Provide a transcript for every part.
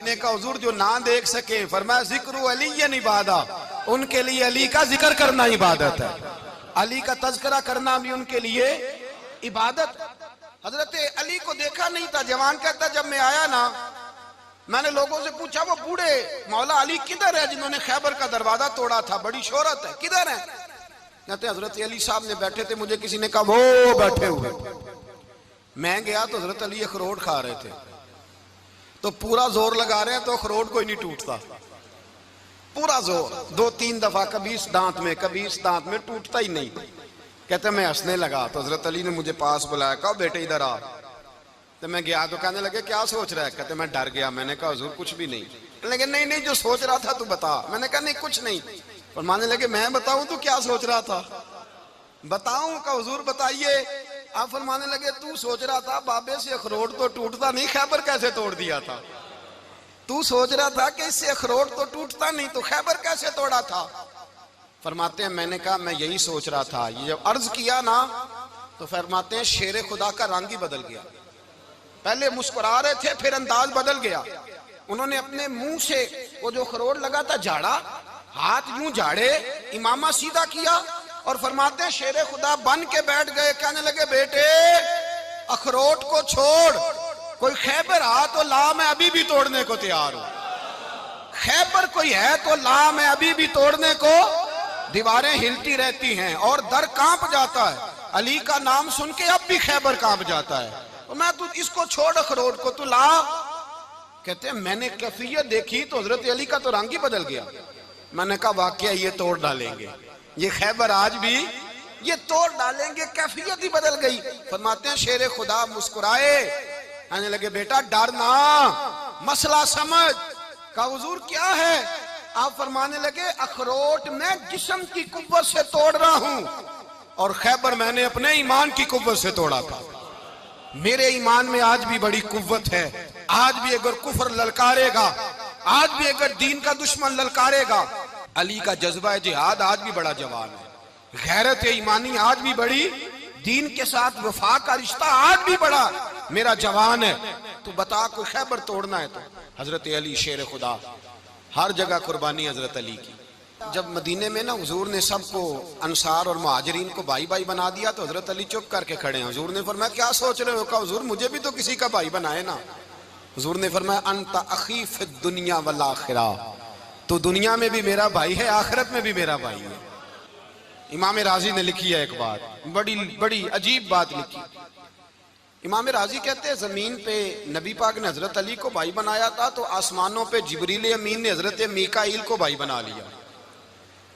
نے کہا حضور جو نہ دیکھ سکے، فرمایا ذکر علی عبادت، ان کے لیے علی کا ذکر کرنا عبادت ہے، علی کا تذکرہ کرنا بھی ان کے لیے عبادت۔ حضرت علی کو دیکھا نہیں تھا، جوان کہتا جب میں آیا نا میں نے لوگوں سے پوچھا وہ بوڑھے مولا علی کدھر ہے جنہوں نے خیبر کا دروازہ توڑا تھا، بڑی شہرت ہے، کدھر ہے؟ کہتے حضرت علی صاحب نے بیٹھے تھے، مجھے کسی نے کہا وہ بیٹھے ہوئے۔ میں گیا تو حضرت علی اخروٹ کھا رہے تھے، تو پورا زور لگا رہے ہیں تو اخروٹ کوئی نہیں ٹوٹتا، پورا زور 2-3 دفعہ، کبھی اس دانت میں کبھی اس دانت میں، ٹوٹتا ہی نہیں۔ کہتے میں ہنسنے لگا تو حضرت علی نے مجھے پاس بلایا، کہا بیٹے ادھر آ۔ تو میں گیا تو کہنے لگے کیا سوچ رہا ہے؟ کہتے میں ڈر گیا، میں نے کہا حضور کچھ بھی نہیں۔ لیکن نہیں جو سوچ رہا تھا تو بتا۔ میں نے کہا نہیں کچھ نہیں۔ فرمانے لگے میں بتاؤں تو کیا سوچ رہا تھا؟ بتاؤں؟ کہ حضور بتائیے۔ آپ فرمانے لگے تو سوچ رہا تھا بابے سے اخروٹ تو ٹوٹتا نہیں، خیبر کیسے توڑ دیا تھا؟ تو سوچ رہا تھا کہ اس سے اخروٹ تو ٹوٹتا نہیں تو خیبر کیسے توڑا تھا؟ فرماتے ہیں میں نے کہا میں یہی سوچ رہا تھا۔ یہ جب عرض کیا نا تو فرماتے ہیں شیر خدا کا رنگ ہی بدل گیا، پہلے مسکرا رہے تھے پھر انداز بدل گیا۔ انہوں نے اپنے منہ سے وہ جو خروٹ لگا تھا جھاڑا، ہاتھ یوں جھاڑے، امامہ سیدھا کیا اور فرماتے ہیں شیر خدا بن کے بیٹھ گئے، کہنے لگے بیٹے اخروٹ کو چھوڑ، کوئی خیبر آ تو لا، میں ابھی بھی توڑنے کو تیار ہوں۔ خیبر کوئی ہے تو لا، میں ابھی بھی توڑنے کو۔ دیواریں ہلتی رہتی ہیں اور در کانپ جاتا ہے، علی کا نام سن کے اب بھی خیبر کانپ جاتا ہے، میں تو اس کو چھوڑ اخروٹ کو تو لا۔ کہتے ہیں میں نے کیفیت دیکھی تو حضرت علی کا تو رنگ ہی بدل گیا۔ میں نے کہا واقعہ یہ توڑ ڈالیں گے، یہ خیبر آج بھی یہ توڑ ڈالیں گے، کیفیت ہی بدل گئی۔ فرماتے ہیں شیر خدا مسکرائے، کہنے لگے بیٹا ڈرنا، مسئلہ سمجھ۔ کہا حضور کیا ہے؟ آپ فرمانے لگے اخروٹ میں جسم کی قوت سے توڑ رہا ہوں اور خیبر میں نے اپنے ایمان کی قوت سے توڑا تھا۔ میرے ایمان میں آج بھی بڑی قوت ہے، آج بھی اگر کفر للکارے گا، آج بھی اگر دین کا دشمن للکارے گا، علی کا جذبہ جہاد آج بھی بڑا جوان ہے، غیرت ایمانی آج بھی بڑی، دین کے ساتھ وفا کا رشتہ آج بھی بڑا میرا جوان ہے۔ تو بتا کوئی خیبر توڑنا ہے تو حضرت علی شیر خدا، ہر جگہ قربانی حضرت علی کی۔ جب مدینے میں نا حضور نے سب کو انصار اور مہاجرین کو بھائی بھائی بنا دیا تو حضرت علی چپ کر کے کھڑے ہیں۔ حضور نے فرمایا کیا سوچ رہے ہو؟ کہا حضور مجھے بھی تو کسی کا بھائی بنائے نا۔ حضور نے فرمایا انت اخی فی الدنیا والآخرہ، تو دنیا میں بھی میرا بھائی ہے، آخرت میں بھی میرا بھائی ہے۔ امام راضی نے لکھی ہے ایک بات، بڑی عجیب بات لکھی۔ امام راضی کہتے ہیں زمین پہ نبی پاک نے حضرت علی کو بھائی بنایا تھا تو آسمانوں پہ جبریل امین نے حضرت میکائیل کو بھائی بنا لیا۔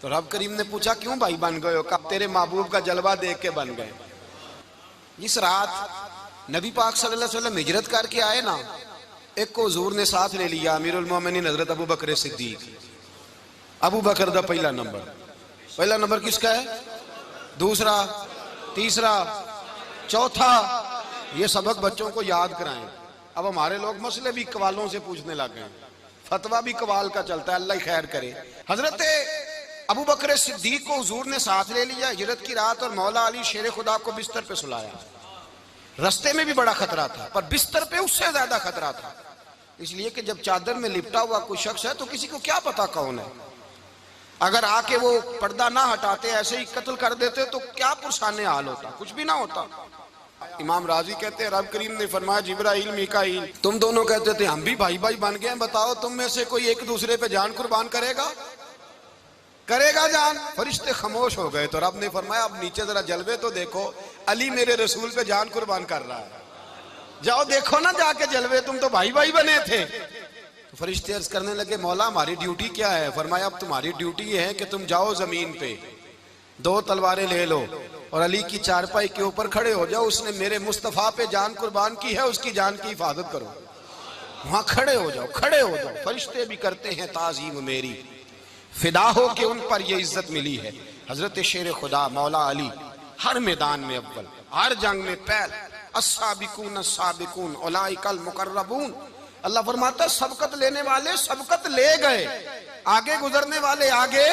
تو رب کریم نے پوچھا کیوں بھائی بن گئے ہو؟ کہا تیرے محبوب کا جلوہ دیکھ کے بن گئے۔ جس رات نبی پاک صلی اللہ علیہ وسلم ہجرت کر کے آئے نا، ایک کو حضور نے ساتھ لے لیا، امیر المومنین حضرت ابو بکر صدیق۔ ابو بکر دا پہلا نمبر کس کا ہے؟ دوسرا، تیسرا، چوتھا۔ یہ سبق بچوں کو یاد کرائیں۔ اب ہمارے لوگ مسئلے بھی قوالوں سے پوچھنے لگ گئے، فتویٰ بھی قوال کا چلتا ہے، اللہ ہی خیر کرے۔ حضرت ابو بکر صدیق کو حضور نے ساتھ لے لیا ہجرت کی رات، اور مولا علی شیر خدا کو بستر پہ سلایا۔ رستے میں بھی بڑا خطرہ تھا پر بستر پہ اس سے زیادہ خطرہ تھا، اس لیے کہ جب چادر میں لپٹا ہوا کوئی شخص ہے تو کسی کو کیا پتا کون ہے، اگر آ کے وہ پردہ نہ ہٹاتے ایسے ہی قتل کر دیتے تو کیا پرسانے حال ہوتا، کچھ بھی نہ ہوتا۔ امام راضی کہتے ہیں رب کریم نے فرمایا جبرائیل میکائیل تم دونوں کہتے تھے ہم بھی بھائی بھائی بن گئے ہیں، بتاؤ تم میں سے کوئی ایک دوسرے پہ جان قربان کرے گا جان؟ فرشتے خاموش ہو گئے تو رب نے فرمایا اب نیچے ذرا جلوے تو دیکھو، علی میرے رسول پہ جان قربان کر رہا ہے، جاؤ دیکھو نا جا کے جلوے، تم تو بھائی بھائی بنے تھے۔ تو فرشتے عرض کرنے لگے مولا ہماری ڈیوٹی کیا ہے؟ فرمایا اب تمہاری ڈیوٹی یہ ہے کہ تم جاؤ زمین پہ 2 تلواریں لے لو اور علی کی چارپائی کے اوپر کھڑے ہو جاؤ، اس نے میرے مصطفیٰ پہ جان قربان کی ہے، اس کی جان کی حفاظت کرو۔ وہاں کھڑے ہو جاؤ۔ فرشتے بھی کرتے ہیں تعظیم میری، فدا ہو کہ ان پر یہ عزت ملی ہے۔ حضرت شیر خدا مولا علی ہر میدان میں اول، ہر جنگ میں پہل، السابقون السابقون اولئک المقربون۔ اللہ فرماتا ہے سبقت لینے والے سبقت لے گئے، آگے گزرنے والے آگے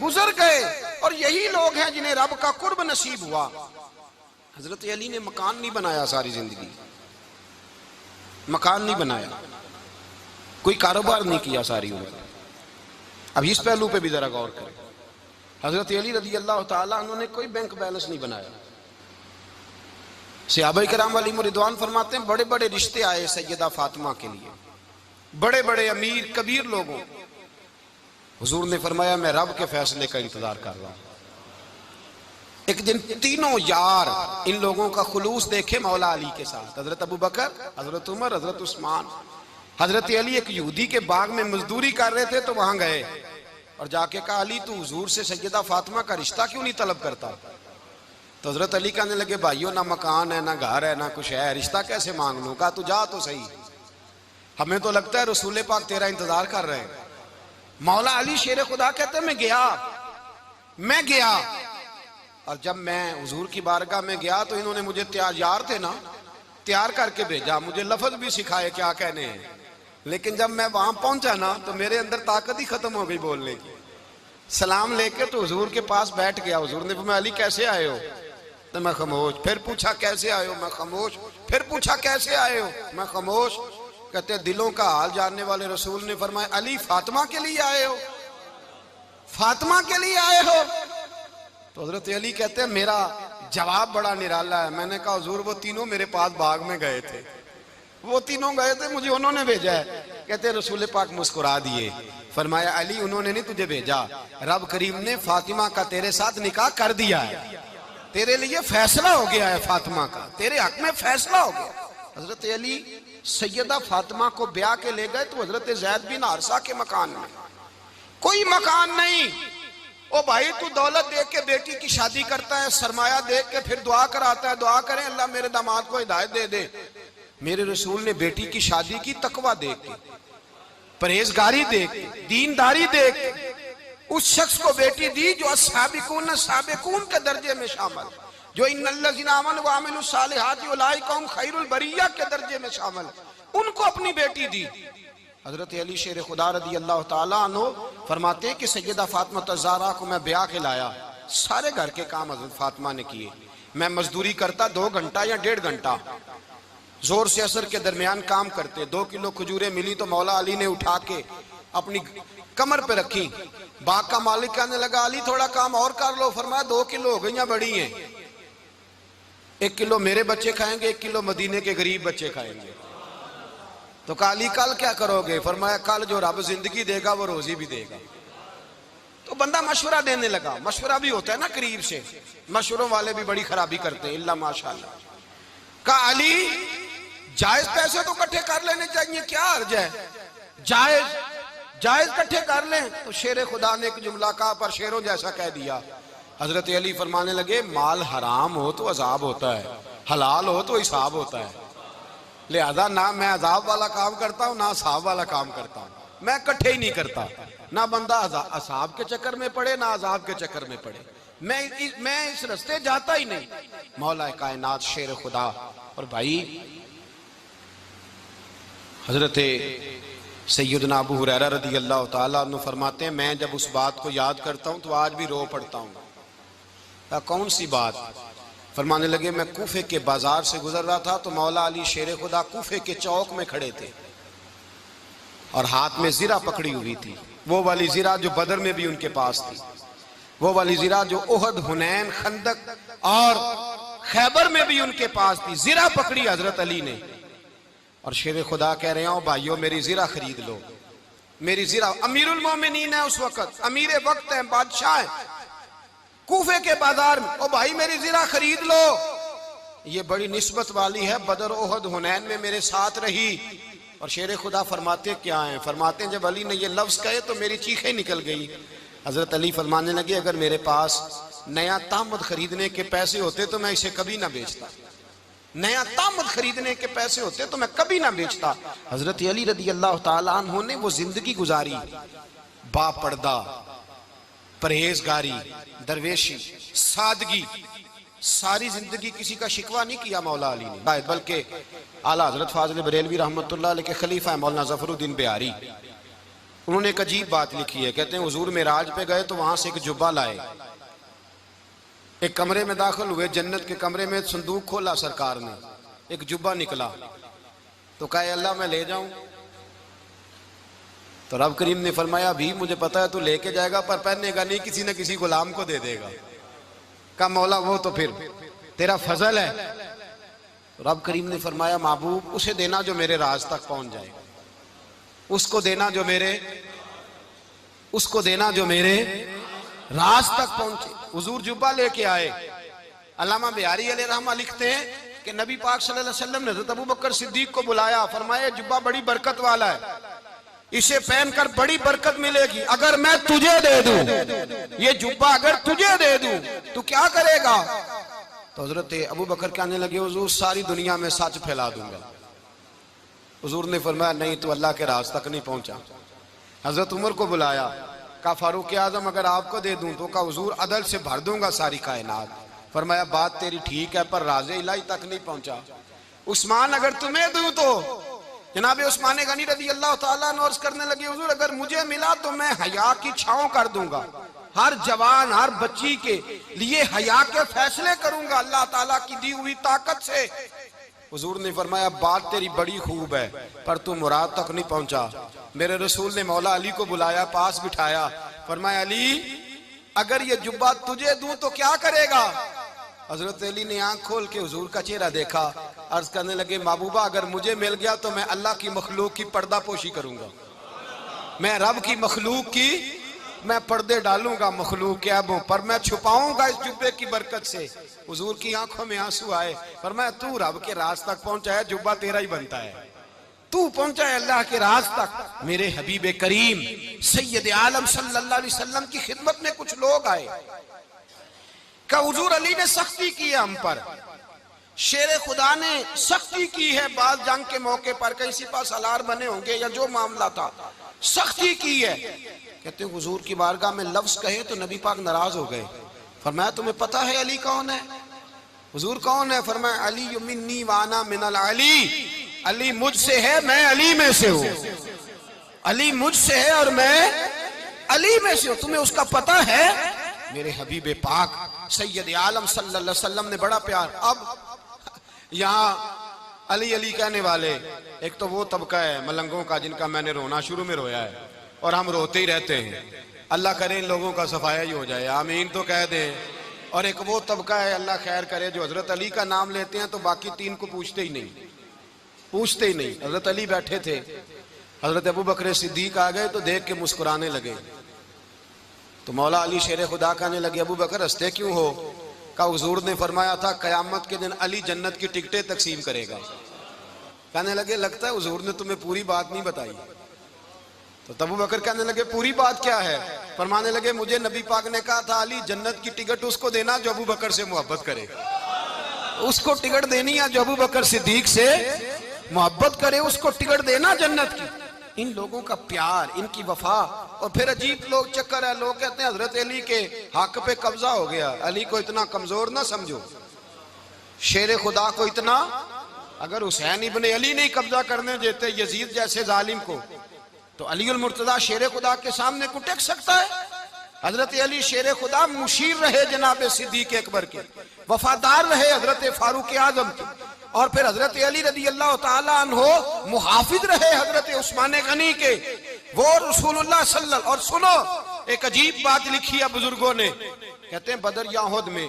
گزر گئے، اور یہی لوگ ہیں جنہیں رب کا قرب نصیب ہوا۔ حضرت علی نے مکان نہیں بنایا، ساری زندگی مکان نہیں بنایا، کوئی کاروبار نہیں کیا ساری عمر. اب اس پہلو پہ بھی ذرا غور کریں. حضرت علی رضی اللہ تعالیٰ انہوں نے کوئی بینک بیلنس نہیں بنایا. صحابہ کرام علیہم رضوان فرماتے ہیں بڑے بڑے رشتے آئے سیدہ فاطمہ کے لیے، بڑے بڑے امیر کبیر لوگوں. حضور نے فرمایا میں رب کے فیصلے کا انتظار کر رہا ہوں. ایک دن تینوں یار ان لوگوں کا خلوص دیکھے مولا علی کے ساتھ، حضرت ابو بکر، حضرت عمر، حضرت عثمان. حضرت علی ایک یہودی کے باغ میں مزدوری کر رہے تھے تو وہاں گئے اور جا کے کہا علی تو حضور سے سیدہ فاطمہ کا رشتہ کیوں نہیں طلب کرتا؟ تو حضرت علی کہنے لگے بھائیو نہ مکان ہے نہ گھر ہے نہ کچھ ہے، رشتہ کیسے مانگ لوں؟ کہا تو جا تو صحیح، ہمیں تو لگتا ہے رسول پاک تیرا انتظار کر رہے ہیں. مولا علی شیر خدا کہتے ہیں میں گیا اور جب میں حضور کی بارگاہ میں گیا تو انہوں نے مجھے یار تھے نا تیار کر کے بھیجا، مجھے لفظ بھی سکھائے کیا کہنے ہیں، لیکن جب میں وہاں پہنچا نا تو میرے اندر طاقت ہی ختم ہو گئی بولنے کی. سلام لے کے تو حضور کے پاس بیٹھ گیا. حضور نے فرمایا علی کیسے آئے ہو؟ تو میں خاموش. پھر پوچھا کیسے آئے ہو؟ میں خاموش. پھر پوچھا کیسے آئے ہو؟ میں خاموش. کہتے دلوں کا حال جاننے والے رسول نے فرمایا علی فاطمہ کے لیے آئے ہو؟ فاطمہ کے لیے آئے ہو؟ تو حضرت علی کہتے ہیں میرا جواب بڑا نرالا ہے. میں نے کہا حضور وہ تینوں میرے پاس باغ میں گئے تھے، وہ تینوں گئے تھے، مجھے انہوں نے بھیجا ہے. کہتے ہیں رسول پاک مسکرا دیے، فرمایا علی انہوں نے نہیں تجھے بھیجا، رب کریم نے فاطمہ کا تیرے ساتھ نکاح کر دیا ہے، تیرے لیے فیصلہ ہو گیا ہے فاطمہ کا، تیرے حق میں فیصلہ ہو گیا. حضرت علی سیدہ فاطمہ کو بیاہ کے لے گئے تو حضرت زید بن حارثہ کے مکان میں، کوئی مکان نہیں. او بھائی تو دولت دیکھ کے بیٹی کی شادی کرتا ہے، سرمایہ دیکھ کے پھر دعا کراتا ہے، دعا کریں اللہ میرے داماد کو ہدایت دے دے. میرے رسول نے بیٹی کی شادی کی تقوی دیکھ کے، پرہیزگاری دیکھ کے، دینداری دیکھ کے اس شخص کو بیٹی دی جو سابقون کے درجے میں شامل، جو ان الذین آمنوا وعملوا الصالحات اولئک هم خیر البریہ کے درجے میں شامل، ان کو اپنی بیٹی دی. حضرت علی شیر خدا رضی اللہ تعالیٰ عنہ فرماتے ہیں کہ سیدہ فاطمہ الزہرا کو میں بیاہ کے لایا، سارے گھر کے کام حضرت فاطمہ نے کیے. میں مزدوری کرتا 2 گھنٹہ یا 1.5 گھنٹہ، زور سے عصر کے درمیان کام کرتے. 2 کلو کھجوریں ملی تو مولا علی نے اٹھا کے اپنی کمر پہ رکھی. باغ کا مالک کہنے لگا علی تھوڑا کام اور کر لو. فرمایا 2 کلو ہو گئیاں بڑی ہیں، 1 کلو میرے بچے کھائیں گے، 1 کلو مدینے کے غریب بچے کھائیں گے. تو کہا علی کل کیا کرو گے؟ فرمایا کل جو رب زندگی دے گا وہ روزی بھی دے گا. تو بندہ مشورہ دینے لگا. مشورہ بھی ہوتا ہے نا قریب سے، مشوروں والے بھی بڑی خرابی کرتے ہیں اللہ ماشاءاللہ. کہا علی جائز پیسے تو کٹھے کر لینے چاہیے، کیا عرض ہے؟ جائز کٹھے کر لیں. تو شیر خدا نے ایک جملہ کہا پر شیروں جیسا کہہ دیا. حضرت علی فرمانے لگے مال حرام ہو تو عذاب ہوتا ہے، حلال ہو تو حساب ہوتا ہے، لہذا نہ میں عذاب والا کام کرتا ہوں نہ حساب والا کام کرتا ہوں، میں کٹھے ہی نہیں کرتا. نہ بندہ عذاب کے چکر میں پڑے نہ عذاب کے چکر میں پڑے، میں اس رستے جاتا ہی نہیں. مولا کائنات شیر خدا. اور بھائی حضرت سیدنا ابو ہریرہ رضی اللہ تعالیٰ عنہ فرماتے ہیں میں جب اس بات کو یاد کرتا ہوں تو آج بھی رو پڑتا ہوں. کون سی بات؟ فرمانے لگے میں کوفے کے بازار سے گزر رہا تھا تو مولا علی شیر خدا کوفے کے چوک میں کھڑے تھے اور ہاتھ میں زرہ پکڑی ہوئی تھی، وہ والی زرہ جو بدر میں بھی ان کے پاس تھی، وہ والی زرہ جو احد، حنین، خندق اور خیبر میں بھی ان کے پاس تھی. زرہ پکڑی حضرت علی نے اور شیر خدا کہہ رہے ہیں بھائیو میری زرہ خرید لو. میری زرہ، امیر المومنین ہے اس وقت، امیر وقت ہے، بادشاہ ہے کوفے کے بازار میں. او بھائی میری زرہ خرید لو، یہ بڑی نسبت والی ہے، بدر، احد، حنین میں میرے ساتھ رہی. اور شیر خدا فرماتے کیا ہیں؟ فرماتے ہیں جب علی نے یہ لفظ کہے تو میری چیخیں نکل گئی. حضرت علی فرمانے لگے اگر میرے پاس نیا تامد خریدنے کے پیسے ہوتے تو میں اسے کبھی نہ بیچتا، نیا تامد خریدنے کے پیسے ہوتے تو میں کبھی نہ بیچتا. حضرت علی رضی اللہ تعالیٰ عنہ نے وہ زندگی گزاری، با پردہ، پرہیزگاری، درویشی، سادگی، ساری زندگی کسی کا شکوہ نہیں کیا مولا علی نے، بلکہ اعلیٰ حضرت فاضل بریلوی رحمۃ اللہ علیہ کے خلیفہ مولانا ظفر الدین بہاری، انہوں نے ایک عجیب بات لکھی ہے. کہتے ہیں حضور معراج پہ گئے تو وہاں سے ایک جبہ لائے، ایک کمرے میں داخل ہوئے، جنت کے کمرے میں صندوق کھولا سرکار نے، ایک جبہ نکلا تو کہا اللہ میں لے جاؤں؟ تو رب کریم نے فرمایا بھی مجھے پتا ہے تو لے کے جائے گا پر پہننے گا نہیں، کسی نہ کسی غلام کو دے دے گا۔ کہا مولا وہ تو پھر تیرا فضل ہے۔ رب کریم نے فرمایا محبوب اسے دینا جو میرے راز تک پہنچ جائے، اس کو دینا جو میرے راز تک پہنچے۔ حضور جبہ لے کے آئے۔ علامہ بہاری علیہ رحمہ لکھتے ہیں کہ نبی پاک صلی اللہ علیہ وسلم نے حضرت ابوبکر صدیق کو بلایا، فرمایا جبہ بڑی برکت والا ہے، اسے پہن کر بڑی برکت ملے گی، اگر میں تجھے دے دوں، یہ جبہ اگر تجھے دے دوں تو کیا کرے گا؟ تو حضرت ابوبکر کہنے لگے حضور ساری دنیا میں سچ پھیلا دوں گا۔ حضور نے فرمایا نہیں تو اللہ کے راز تک نہیں پہنچا۔ حضرت عمر کو بلایا، کہا فاروق اعظم اگر آپ کو دے دوں تو کہا حضور عدل سے بھر دوں گا ساری کائنات۔ فرمایا بات تیری ٹھیک ہے پر راز الہی تک نہیں پہنچا۔ عثمان اگر تمہیں دوں تو جناب عثمان غنی رضی اللہ تعالیٰ عنہ عرض کرنے لگے حضور اگر مجھے ملا تو میں حیا کی چھاؤں کر دوں گا، ہر جوان ہر بچی کے لیے حیا کے فیصلے کروں گا اللہ تعالیٰ کی دی ہوئی طاقت سے۔ حضور نے فرمایا بات تیری بڑی خوب ہے پر تو مراد تک نہیں پہنچا۔ میرے رسول نے مولا علی کو بلایا، پاس بٹھایا، فرمایا علی اگر یہ جبہ تجھے دوں تو کیا کرے گا؟ حضرت علی نے آنکھ کھول کے حضور کا چہرہ دیکھا، عرض کرنے لگے محبوبہ اگر مجھے مل گیا تو میں اللہ کی مخلوق کی پردہ پوشی کروں گا، میں رب کی مخلوق کی میں پردے ڈالوں گا مخلوق کے عیبوں پر، میں چھپاؤں گا اس جبے کی برکت سے۔ حضور کی آنکھوں میں آنسو آئے، فرمایا تو رب کے راز تک پہنچا ہے، جبہ تیرا ہی بنتا ہے، تو پہنچا ہے اللہ کے راز تک۔ میرے حبیب کریم سید عالم صلی اللہ علیہ وسلم کی خدمت میں کچھ لوگ آئے کہ حضور علی نے سختی کی ہے ہم پر، شیر خدا نے سختی کی ہے، بعض جنگ کے موقع پر کہیں سپاہ سالار بنے ہوں گے یا جو معاملہ تھا سختی کی ہے۔ کہتے ہیں حضور کی بارگاہ میں لفظ کہے تو نبی پاک ناراض ہو گئے۔ فرمایا تمہیں پتہ ہے علی کون ہے؟ حضور کون ہے؟ فرمایا علی منی وانا من العلی، علی مجھ سے ہے میں علی میں سے ہوں، علی مجھ سے ہے اور میں علی میں سے ہوں، تمہیں اس کا پتہ ہے؟ میرے حبیب پاک سید عالم صلی اللہ علیہ وسلم نے بڑا پیار۔ اب یہاں علی علی کہنے والے ایک تو وہ طبقہ ہے ملنگوں کا جن کا میں نے رونا شروع میں رویا ہے اور ہم روتے ہی رہتے ہیں، اللہ کرے ان لوگوں کا صفایا ہی ہو جائے، آمین تو کہہ دیں۔ اور ایک وہ طبقہ ہے اللہ خیر کرے جو حضرت علی کا نام لیتے ہیں تو باقی تین کو پوچھتے ہی نہیں۔ حضرت علی بیٹھے تھے، حضرت ابوبکر صدیق آ گئے تو دیکھ کے مسکرانے لگے، تو مولا علی شیر خدا کہنے لگے ابوبکر ہنستے کیوں ہو؟ کہا حضور نے فرمایا تھا قیامت کے دن علی جنت کی ٹکٹیں تقسیم کرے گا۔ کہنے لگے لگتا ہے حضور نے تمہیں پوری بات نہیں بتائی۔ تو ابوبکر کہنے لگے پوری بات کیا ہے؟ فرمانے لگے مجھے نبی پاک نے کہا تھا علی جنت کی ٹکٹ اس کو دینا جو ابوبکر سے محبت کرے، اس کو ٹکٹ دینی ہے جو ابوبکر صدیق سے محبت کرے، اس کو ٹکٹ دینا جنت کی۔ ان لوگوں کا پیار، ان کی وفا۔ اور پھر عجیب لوگ چکر ہے، لوگ کہتے ہیں حضرت علی کے حق پہ قبضہ ہو گیا، علی کو اتنا کمزور نہ سمجھو، شیر خدا کو اتنا، اگر حسین ابن علی نہیں قبضہ کرنے دیتے یزید جیسے ظالم کو تو علی المرتضیٰ شیر خدا کے سامنے کو ٹک سکتا ہے؟ حضرت علی شیر خدا مشیر رہے جناب صدیق اکبر کے، وفادار رہے حضرت فاروق اعظم کے، اور پھر حضرت علی رضی اللہ تعالیٰ عنہ محافظ رہے حضرت عثمان غنی کے، وہ رسول اللہ صلی اللہ۔ اور سنو ایک عجیب بات لکھی ہے بزرگوں نے، کہتے ہیں بدر یا احد میں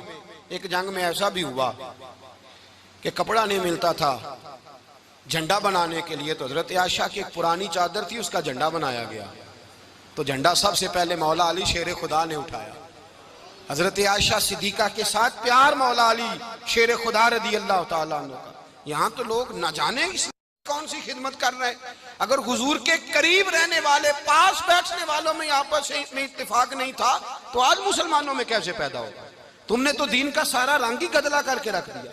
ایک جنگ میں ایسا بھی ہوا کہ کپڑا نہیں ملتا تھا جھنڈا بنانے کے لیے، تو حضرت عائشہ کی ایک پرانی چادر تھی، اس کا جھنڈا بنایا گیا، تو جھنڈا سب سے پہلے مولا علی شیر خدا نے اٹھایا۔ حضرت عائشہ صدیقہ کے ساتھ پیار مولا علی شیر خدا رضی اللہ تعالیٰ عنہ کا۔ یہاں تو لوگ نہ جانے اس کون سی خدمت کر رہے ہیں، اگر حضور کے قریب رہنے والے پاس بیٹھنے والوں میں آپس میں اتفاق نہیں تھا تو آج مسلمانوں میں کیسے پیدا ہوگا؟ تم نے تو دین کا سارا رنگ ہی گدلا کر کے رکھ دیا،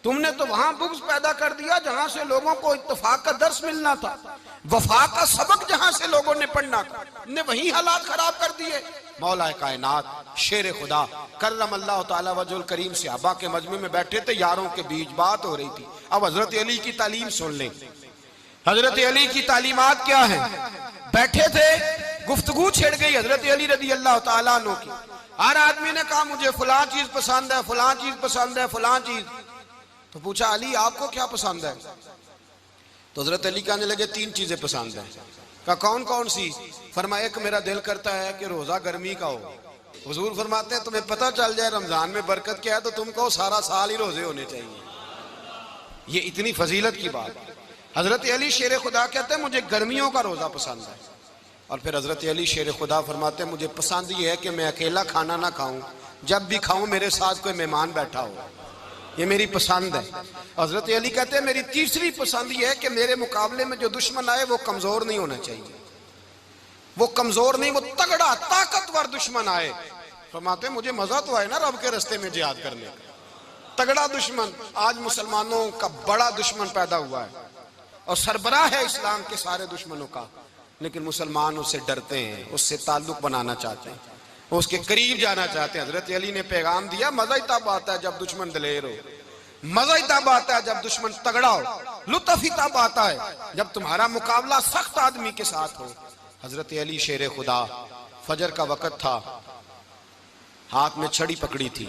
تم نے تو وہاں بغض پیدا کر دیا جہاں سے لوگوں کو اتفاق کا درس ملنا تھا، وفا کا سبق جہاں سے لوگوں نے پڑھنا تھا، نے وہی حالات خراب کر دیے۔ مولا کائنات شیر خدا کرم اللہ تعالیٰ وجہ الکریم صحابہ کے مجمع میں بیٹھے تھے، یاروں کے بیچ بات ہو رہی تھی۔ اب حضرت علی کی تعلیم سن لیں، حضرت علی کی تعلیمات کیا ہیں؟ بیٹھے تھے، گفتگو چھڑ گئی حضرت علی رضی اللہ تعالیٰ عنہ کی، ہر آدمی نے کہا مجھے فلاں چیز پسند ہے، فلاں چیز پسند ہے، فلاں چیز۔ تو پوچھا علی آپ کو کیا پسند ہے؟ تو حضرت علی کہنے لگے تین چیزیں پسند ہیں۔ کہا کون کون سی؟ فرمایا ایک میرا دل کرتا ہے کہ روزہ گرمی کا ہو۔ حضور فرماتے ہیں تمہیں پتہ چل جائے رمضان میں برکت کیا ہے تو تم کو سارا سال ہی روزے ہونے چاہیے۔ یہ اتنی فضیلت کی بات۔ حضرت علی شیر خدا کہتے ہیں مجھے گرمیوں کا روزہ پسند ہے، اور پھر حضرت علی شیر خدا فرماتے ہیں مجھے پسند یہ ہے کہ میں اکیلا کھانا نہ کھاؤں، جب بھی کھاؤں میرے ساتھ کوئی مہمان بیٹھا ہو، یہ میری پسند ہے۔ حضرت علی کہتے ہیں میری تیسری پسند یہ ہے کہ میرے مقابلے میں جو دشمن آئے وہ کمزور نہیں ہونا چاہیے، وہ کمزور نہیں، وہ تگڑا طاقتور دشمن آئے۔ فرماتے ہیں مجھے مزہ تو آئے نا رب کے رستے میں جہاد کرنے کا، تگڑا دشمن۔ آج مسلمانوں کا بڑا دشمن پیدا ہوا ہے اور سربراہ ہے اسلام کے سارے دشمنوں کا، لیکن مسلمان اس سے ڈرتے ہیں، اس سے تعلق بنانا چاہتے ہیں، اس کے قریب جانا چاہتے ہیں۔ حضرت علی نے پیغام دیا مزہ ہی تب آتا ہے جب دشمن دلیر ہو، مزہ ہی تب آتا ہے جب دشمن تگڑا ہو، لطف ہی تب آتا ہے جب تمہارا مقابلہ سخت آدمی کے ساتھ ہو۔ حضرت علی شیر خدا، فجر کا وقت تھا، ہاتھ میں چھڑی پکڑی تھی،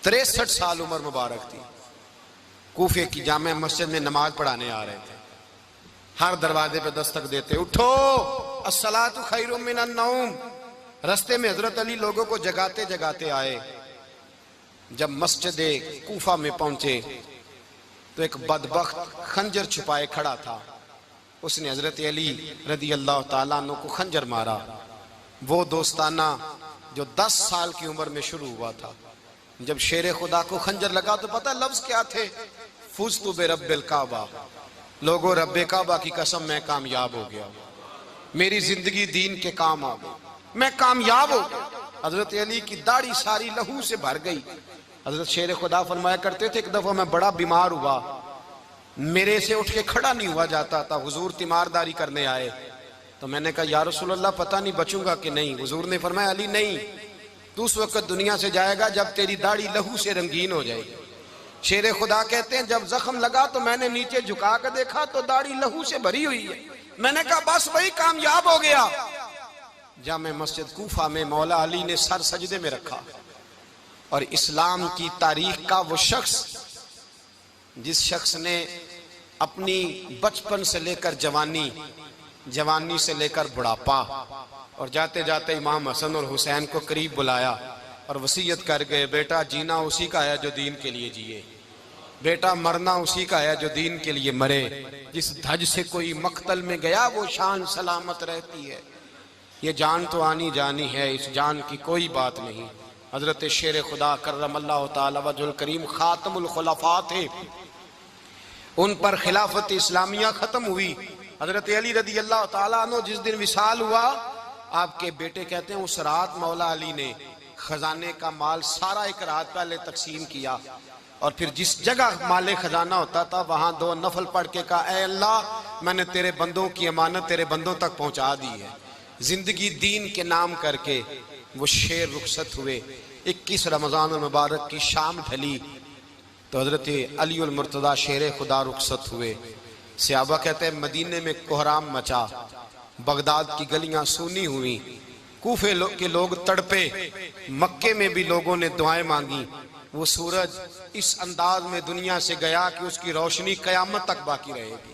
63 سال عمر مبارک تھی، کوفے کی جامع مسجد میں نماز پڑھانے آ رہے تھے۔ ہر دروازے پہ دستک دیتے اٹھو الصلاۃ خیر من النوم۔ رستے میں حضرت علی لوگوں کو جگاتے جگاتے آئے۔ جب مسجد کوفہ میں پہنچے تو ایک بدبخت خنجر چھپائے کھڑا تھا، اس نے حضرت علی رضی اللہ تعالیٰ عنہ کو خنجر مارا۔ وہ دوستانہ جو 10 سال کی عمر میں شروع ہوا تھا، جب شیر خدا کو خنجر لگا تو پتہ لفظ کیا تھے؟ فزت برب الکعبہ، لوگوں رب کعبہ کی قسم میں کامیاب ہو گیا، میری زندگی دین کے کام آ گئی، میں کامیاب ہو گیا۔ حضرت علی کی داڑھی ساری لہو سے بھر گئی۔ حضرت شیر خدا فرمایا کرتے تھے ایک دفعہ میں بڑا بیمار ہوا، میرے سے اٹھ کے کھڑا نہیں ہوا جاتا تھا، حضور تیمارداری کرنے آئے تو میں نے کہا یا رسول اللہ پتہ نہیں بچوں گا کہ نہیں۔ حضور نے فرمایا علی نہیں، تو اس وقت دنیا سے جائے گا جب تیری داڑھی لہو سے رنگین ہو جائے گی۔ شیر خدا کہتے ہیں جب زخم لگا تو میں نے نیچے جھکا کر دیکھا تو داڑھی لہو سے بھری ہوئی ہے، میں نے کہا بس وہی کامیاب ہو گیا۔ جامع مسجد کوفہ میں مولا علی نے سر سجدے میں رکھا، اور اسلام کی تاریخ کا وہ شخص جس شخص نے اپنی بچپن سے لے کر جوانی، جوانی سے لے کر بڑھاپا، اور جاتے جاتے امام حسن اور حسین کو قریب بلایا اور وصیت کر گئے بیٹا جینا اسی کا ہے جو دین کے لیے جیے، بیٹا مرنا اسی کا ہے جو دین کے لیے مرے، جس دھج سے کوئی مقتل میں گیا وہ شان سلامت رہتی ہے، یہ جان تو آنی جانی ہے، اس جان کی کوئی بات نہیں۔ حضرت شیر خدا کرم اللہ تعالی وجہ الکریم خاتم الخلفاء تھے، ان پر خلافت اسلامیہ ختم ہوئی۔ حضرت علی رضی اللہ تعالیٰ عنہ جس دن وصال ہوا، آپ کے بیٹے کہتے ہیں اس رات مولا علی نے خزانے کا مال سارا ایک رات پہلے تقسیم کیا، اور پھر جس جگہ مال خزانہ ہوتا تھا وہاں 2 نفل پڑھ کے کہا اے اللہ میں نے تیرے بندوں کی امانت تیرے بندوں تک پہنچا دی ہے۔ زندگی دین کے نام کر کے وہ شیر رخصت ہوئے۔ 21 رمضان المبارک کی شام ڈھلی تو حضرت علی المرتضیٰ شیر خدا رخصت ہوئے۔ صحابہ کہتے ہیں مدینے میں کوہرام مچا، بغداد کی گلیاں سونی ہوئیں، کوفے کے لوگ تڑپے، مکے میں بھی لوگوں نے دعائیں مانگی۔ وہ سورج اس انداز میں دنیا سے گیا کہ اس کی روشنی قیامت تک باقی رہے گی،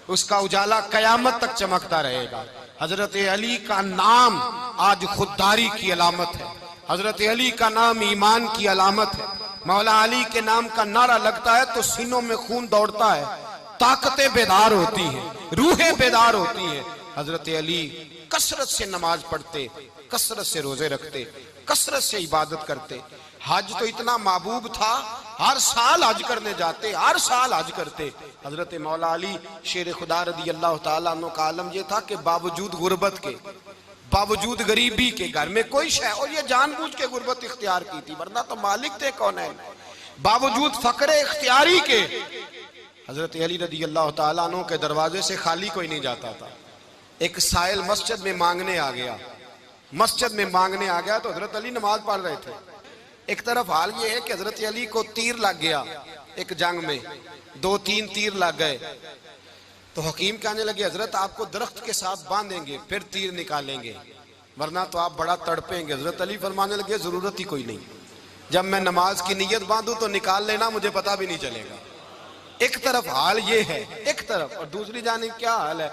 اس کا اجالا قیامت تک چمکتا رہے گا۔ حضرت علی کا نام آج خودداری کی علامت ہے، حضرت علی کا نام ایمان کی علامت ہے۔ مولا علی کے نام کا نعرہ لگتا ہے تو سینوں میں خون دوڑتا ہے، طاقتیں بیدار ہوتی ہیں، روحیں بیدار ہوتی ہیں۔ حضرت علی کثرت سے نماز پڑھتے، کثرت سے روزے رکھتے، کثرت سے عبادت کرتے۔ حج تو اتنا محبوب تھا، ہر سال حج کرنے جاتے، ہر سال حج کرتے۔ حضرت مولا علی شیر خدا رضی اللہ تعالیٰ عنہ کا عالم یہ تھا کہ باوجود غربت کے، باوجود غریبی کے، گھر میں کوئی شے، اور یہ جان بوجھ کے غربت اختیار کی تھی ورنہ تو مالک تھے کونین، باوجود فقر اختیاری کے حضرت علی رضی اللہ تعالیٰ عنہ کے دروازے سے خالی کوئی نہیں جاتا تھا۔ ایک سائل مسجد میں مانگنے آ گیا، مسجد میں مانگنے آ گیا تو حضرت علی نماز پڑھ رہے تھے۔ ایک طرف حال یہ ہے کہ حضرت علی کو تیر لگ گیا ایک جنگ میں، 2-3 تیر لگ گئے تو حکیم کہنے لگے حضرت آپ کو درخت کے ساتھ باندھیں گے پھر تیر نکالیں گے ورنہ تو آپ بڑا تڑپیں گے۔ حضرت علی فرمانے لگے ضرورت ہی کوئی نہیں، جب میں نماز کی نیت باندھوں تو نکال لینا، مجھے پتہ بھی نہیں چلے گا۔ ایک طرف حال یہ ہے، ایک طرف، اور دوسری جانب کیا حال ہے؟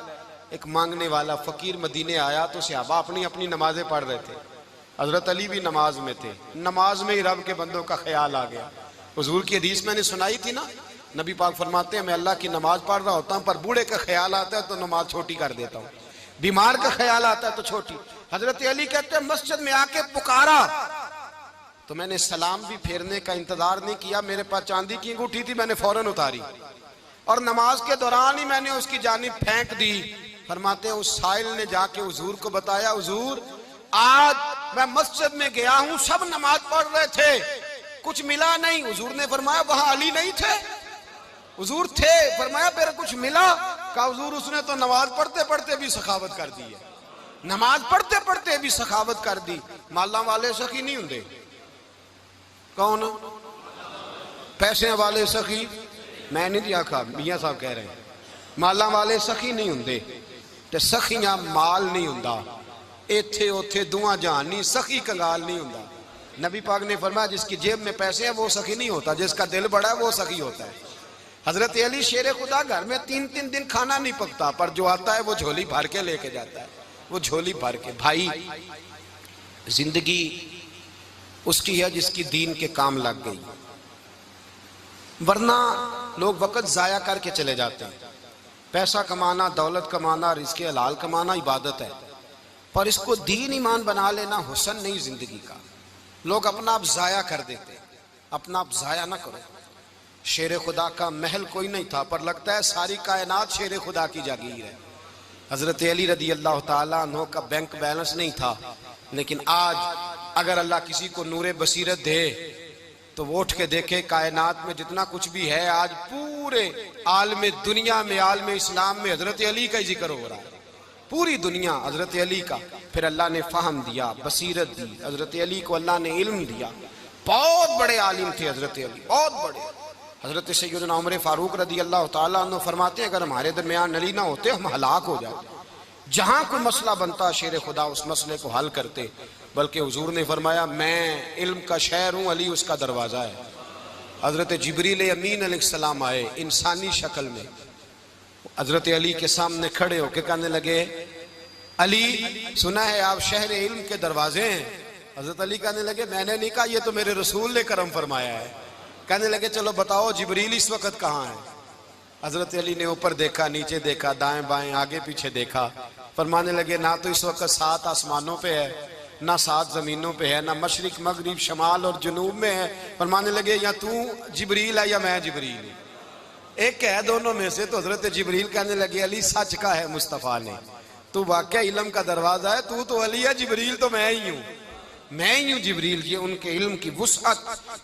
ایک مانگنے والا فقیر مدینے آیا تو صحابہ اپنی اپنی نمازیں پڑھ رہے تھے، حضرت علی بھی نماز میں تھے، نماز میں ہی رب کے بندوں کا خیال آ گیا۔ حضور کی حدیث میں نے سنائی تھی نا، نبی پاک فرماتے ہیں میں اللہ کی نماز پڑھ رہا ہوتا ہوں پر بوڑھے کا خیال آتا ہے تو نماز چھوٹی کر دیتا ہوں، بیمار کا خیال آتا ہے تو چھوٹی۔ حضرت علی کہتے ہیں مسجد میں آ کے پکارا تو میں نے سلام بھی پھیرنے کا انتظار نہیں کیا، میرے پاس چاندی کی انگوٹھی تھی، میں نے فوراً اتاری اور نماز کے دوران ہی میں نے اس کی جانب پھینک دی۔ فرماتے ہیں اس سائل نے جا کے حضور کو بتایا، حضور آج میں مسجد میں گیا ہوں، سب نماز پڑھ رہے تھے، کچھ ملا نہیں۔ حضور نے فرمایا وہاں علی نہیں تھے؟ حضور تھے۔ فرمایا پھر کچھ ملا؟ کہا حضور اس نے تو نماز پڑھتے پڑھتے بھی سخاوت کر دی ہے، نماز پڑھتے پڑھتے بھی سخاوت کر دی۔ مالاں والے سخی نہیں ہوندے؟ کون؟ پیسے والے سخی؟ میں نہیں دیا کہا، میاں صاحب کہہ رہے ہیں مالاں والے سخی نہیں ہوندے تے سخیاں مال نہیں ہوندا، ایتھے اوتھے دعاں جہان نہیں، سخی کنگال نہیں ہوندا۔ نبی پاک نے فرمایا جس کی جیب میں پیسے ہیں وہ سخی نہیں ہوتا، جس کا دل بڑا ہے وہ سخی ہوتا ہے۔ حضرت علی شیر خدا گھر میں 3 دن کھانا نہیں پکتا، پر جو آتا ہے وہ جھولی بھر کے لے کے جاتا ہے، وہ جھولی بھر کے۔ بھائی زندگی اس کی ہے جس کی دین کے کام لگ گئی، ورنہ لوگ وقت ضائع کر کے چلے جاتے ہیں۔ پیسہ کمانا، دولت کمانا، رزق حلال کمانا عبادت ہے، پر اس کو دین ایمان بنا لینا حسن نہیں زندگی کا۔ لوگ اپنا آپ ضائع کر دیتے، اپنا آپ ضائع نہ کرو۔ شیر خدا کا محل کوئی نہیں تھا، پر لگتا ہے ساری کائنات شیر خدا کی جاگیر ہے۔ حضرت علی رضی اللہ تعالیٰ عنہ کا بینک بیلنس نہیں تھا، لیکن آج اگر اللہ کسی کو نور بصیرت دے تو وہ اٹھ کے دیکھے کائنات میں جتنا کچھ بھی ہے، آج پورے عالم دنیا میں، عالم اسلام میں حضرت علی کا ہی ذکر ہو رہا ہے، پوری دنیا حضرت علی کا۔ پھر اللہ نے فہم دیا، بصیرت دی، حضرت علی کو اللہ نے علم دیا۔ بہت بڑے عالم تھے حضرت علی، بہت بڑے۔ حضرت سیدنا عمر فاروق رضی اللہ تعالیٰ عنہ فرماتے ہیں اگر ہمارے درمیان علی نہ ہوتے ہم ہلاک ہو جاتے، جہاں کوئی مسئلہ بنتا شیر خدا اس مسئلے کو حل کرتے۔ بلکہ حضور نے فرمایا میں علم کا شہر ہوں، علی اس کا دروازہ ہے۔ حضرت جبریل امین علیہ السلام آئے انسانی شکل میں، حضرت علی کے سامنے کھڑے ہو کے کہنے لگے علی سنا ہے آپ شہر علم کے دروازے ہیں؟ حضرت علی کہنے لگے میں نے نہیں کہا، یہ تو میرے رسول نے کرم فرمایا ہے۔ کہنے لگے چلو بتاؤ جبریل اس وقت کہاں ہے؟ حضرت علی نے اوپر دیکھا، نیچے دیکھا، دائیں بائیں آگے پیچھے دیکھا، فرمانے لگے نہ تو اس وقت 7 آسمانوں پہ ہے، نہ 7 زمینوں پہ ہے، نہ مشرق مغرب شمال اور جنوب میں ہے۔ فرمانے لگے یا تو جبریل ہے یا میں جبریل ہوں، ایک ہے دونوں میں سے۔ تو حضرت جبریل کہنے لگے علی سچ کا ہے مصطفیٰ نے، تو واقعہ علم کا دروازہ ہے، تو علی ہے، جبریل تو میں ہی ہوں، میں ہی ہوں جبریل۔ یہ ان کے علم کی وسعت،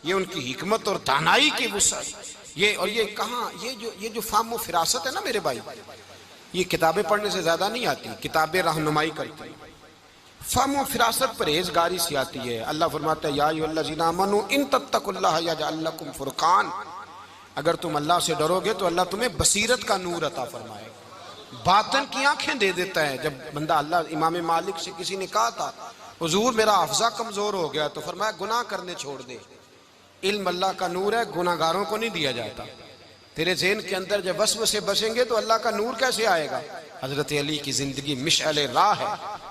یہ ان کی حکمت اور دانائی کی وسعت، یہ اور یہ کہاں یہ جو فہم و فراست ہے نا میرے بھائی، یہ کتابیں پڑھنے سے زیادہ نہیں آتی، کتابیں رہنمائی کرتی ہیں۔ فہم و فراست پرہیزگاری سے آتی ہے۔ اللہ فرماتا ہے یا ایھا الذین آمنوا ان تتقوا اللہ یجعل لکم فرقان، اگر تم اللہ سے ڈرو گے تو اللہ تمہیں بصیرت کا نور عطا فرمائے گا، باطن کی آنکھیں دے دیتا ہے۔ جب بندہ اللہ امام مالک سے کسی نے کہا تھا حضور میرا حافظہ کمزور ہو گیا، تو فرمایا گناہ کرنے چھوڑ دے، علم اللہ کا نور ہے، گناہ گاروں کو نہیں دیا جاتا۔ تیرے ذہن کے اندر جب وسوسے بسیں گے تو اللہ کا نور کیسے آئے گا؟ حضرت علی کی زندگی مشعل راہ ہے،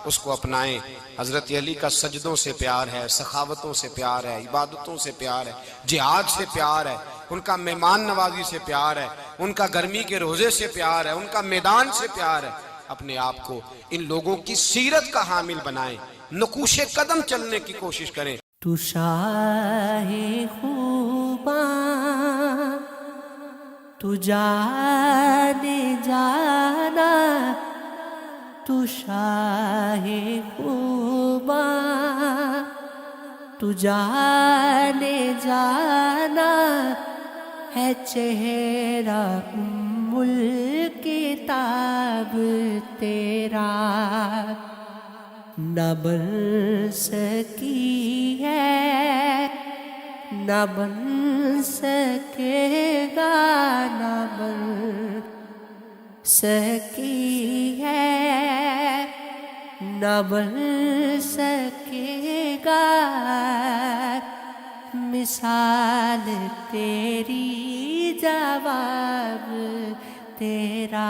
اس کو اپنائیں۔ حضرت علی کا سجدوں سے پیار ہے، سخاوتوں سے پیار ہے، عبادتوں سے پیار ہے، جہاد سے پیار ہے، ان کا مہمان نوازی سے پیار ہے، ان کا گرمی کے روزے سے پیار ہے، ان کا میدان سے پیار ہے۔ اپنے آپ کو ان لوگوں کی سیرت کا حامل بنائیں، نقوش قدم چلنے کی کوشش کریں۔ تو شاہ خوباں تو جانے جانا، تو شاہ خوباں تو جانے جانا، ہے چہرہ ام الکتاب تیرا، نہ بن سکی ہے نہ بن سکے گا، نہ بن سکی ہے نہ بن سکے گا، مثال تیری جواب تیرا۔